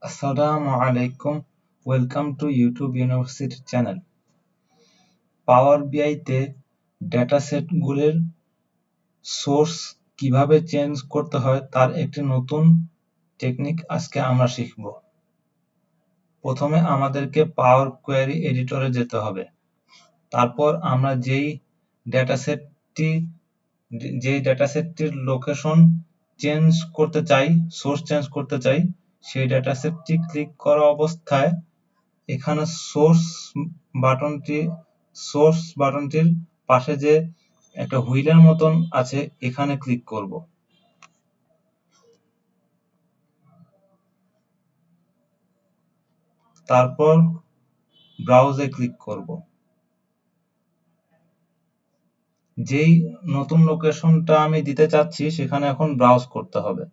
Assalamu alaikum. Welcome to YouTube University channel. Power বিআইতে ডেটাসেটগুলির source কিভাবে চেঞ্জ করতে হয় তার একটি নতুন টেকনিক আজকে আমরা শিখব। প্রথমে আমাদেরকে পাওয়ার কোয়েরি এডিটরে যেতে হবে। তারপর আমরা যেই ডেটাসেটটির লোকেশন চেঞ্জ করতে চাই, সোর্স চেঞ্জ করতে চাই, সেই ডেটাসেটটি ক্লিক করা অবস্থায় এখানে সোর্স বাটনটির পাশে যে একটা হুইলের মতন আছে এখানে ক্লিক করব। তারপর ব্রাউজে ক্লিক করব। যেই নতুন লোকেশনটা আমি দিতে চাচ্ছি সেখানে এখন ব্রাউজ করতে হবে।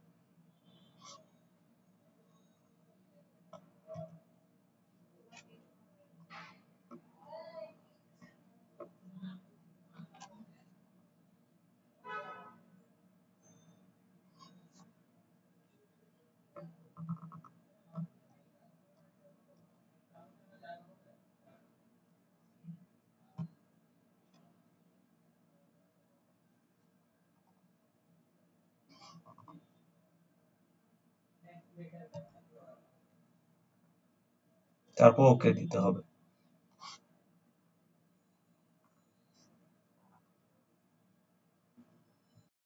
তারপর ওকে দিতে হবে।